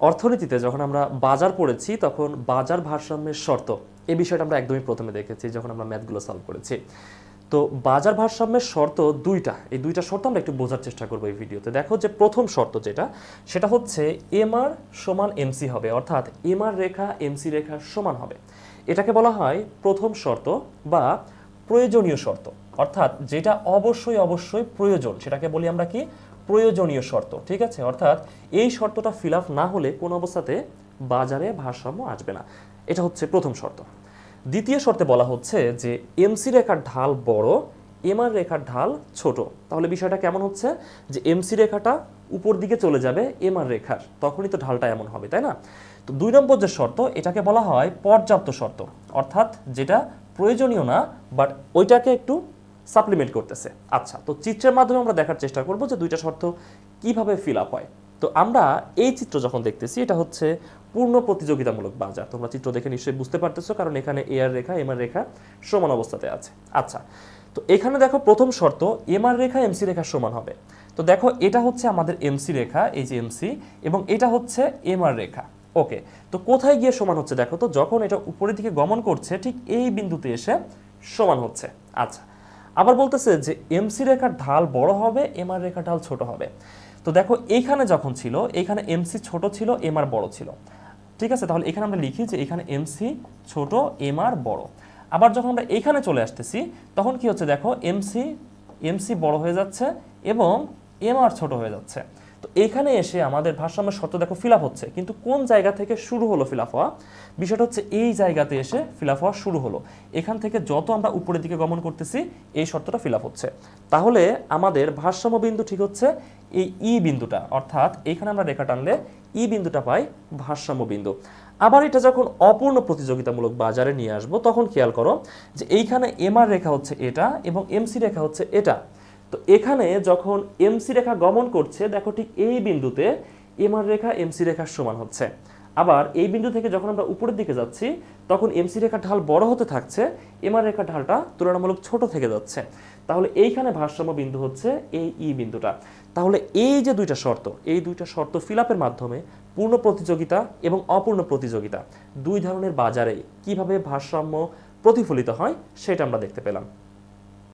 অর্থনীতিতে যখন আমরা বাজার পড়েছি তখন বাজার ভারসাম্যের শর্ত এই বিষয়টা আমরা একদমই প্রথমে দেখেছি যখন আমরা ম্যাথগুলো সলভ করেছি। তো বাজার ভারসাম্যের শর্ত দুইটা, এই দুইটা শর্ত আমরা একটু বোঝার চেষ্টা করবো এই ভিডিওতে। দেখো যে প্রথম শর্ত যেটা, সেটা হচ্ছে এমআর সমান এমসি হবে, অর্থাৎ এমআর রেখা এমসি রেখার সমান হবে। এটাকে বলা হয় প্রথম শর্ত বা প্রয়োজনীয় শর্ত, অর্থাৎ যেটা অবশ্যই অবশ্যই প্রয়োজন সেটাকে বলি আমরা কি, প্রয়োজনীয় শর্ত। ঠিক আছে, অর্থাৎ এই শর্তটা ফিল আপ না হলে কোনো অবস্থাতে বাজারে ভারসাম্য আসবে না। এটা হচ্ছে প্রথম শর্ত। দ্বিতীয় শর্তে বলা হচ্ছে যে এমসি রেখার ঢাল বড়, এমআর রেখার ঢাল ছোট। তাহলে বিষয়টা কেমন হচ্ছে যে এমসি রেখাটা উপর দিকে চলে যাবে এমআর রেখার, তখনই তো ঢালটা এমন হবে, তাই না? তো 2 নম্বর যে শর্ত, এটাকে বলা হয় পর্যাপ্ত শর্ত, অর্থাৎ যেটা প্রয়োজনীয় না বাট ওইটাকে একটু সাপ্লিমেন্ট করতেছে। আচ্ছা, তো চিত্রের মাধ্যমে আমরা দেখার চেষ্টা করব যে দুইটা শর্ত কিভাবে ফিল আপ হয়। তো আমরা এই চিত্র যখন দেখতেছি, এটা হচ্ছে পূর্ণ প্রতিযোগিতামূলক বাজার। তোমরা চিত্র দেখে নিশ্চয়ই বুঝতে পারতেছো, কারণ এখানে এআর রেখা এমআর রেখা সমান অবস্থাতে আছে। আচ্ছা, তো এখানে দেখো প্রথম শর্ত এমআর রেখা এমসি রেখার সমান হবে। তো দেখো এটা হচ্ছে আমাদের এমসি রেখা, এই যে এমসি, এবং এটা হচ্ছে এমআর রেখা। ওকে, তো কোথায় গিয়ে সমান হচ্ছে দেখো তো, যখন এটা উপরের দিকে গমন করছে ঠিক এই বিন্দুতে এসে সমান হচ্ছে। আচ্ছা, আবার বলতেছে যে এমসি রেখার ঢাল বড় হবে, এমআর রেখার ঢাল ছোট হবে। তো দেখো এইখানে যখন ছিল, এইখানে এমসি ছোট ছিল, এমআর বড় ছিল। ঠিক আছে, তাহলে এখানে আমরা লিখি যে এখানে এমসি ছোট, এমআর বড়। আবার যখন আমরা এইখানে চলে আসতেছি তখন কি হচ্ছে দেখো, এমসি বড় হয়ে যাচ্ছে এবং এমআর ছোট হয়ে যাচ্ছে। তো এখানে এসে আমাদের ভারসাম্যের শর্ত দেখো ফিল আপ হচ্ছে, কিন্তু কোন জায়গা থেকে শুরু হলো ফিল আপ হওয়া? বিষয়টা হচ্ছে এই জায়গাতে এসে ফিল আপ হওয়া শুরু হলো। এখান থেকে যত আমরা উপরের দিকে গমন করতেছি এই শর্তটা ফিল আপ হচ্ছে। তাহলে আমাদের ভারসাম্য বিন্দু ঠিক হচ্ছে এই ই বিন্দুটা, অর্থাৎ এখানে আমরা রেখা টানলে ই বিন্দুটা পাই ভারসাম্য বিন্দু। আবার এটা যখন অপূর্ণ প্রতিযোগিতামূলক বাজারে নিয়ে আসবো তখন খেয়াল করো যে এইখানে এমআর রেখা হচ্ছে এটা এবং এমসি রেখা হচ্ছে এটা। তো এখানে যখন এমসি রেখা গমন করছে দেখো ঠিক এই বিন্দুতে এমআর রেখা এমসি রেখার সমান হচ্ছে। আবার এই বিন্দু থেকে যখন আমরা উপরের দিকে যাচ্ছি তখন এমসি রেখার ঢাল বড় হতে থাকছে, এমআর রেখার ঢালটা তুলনামূলক ছোট থেকে যাচ্ছে। তাহলে এইখানে ভারসাম্য বিন্দু হচ্ছে এই ই বিন্দুটা। তাহলে এই যে দুইটা শর্ত, এই দুইটা শর্ত ফিল আপের মাধ্যমে পূর্ণ প্রতিযোগিতা এবং অপূর্ণ প্রতিযোগিতা দুই ধরনের বাজারে কিভাবে ভারসাম্য প্রতিফলিত হয় সেটা আমরা দেখতে পেলাম।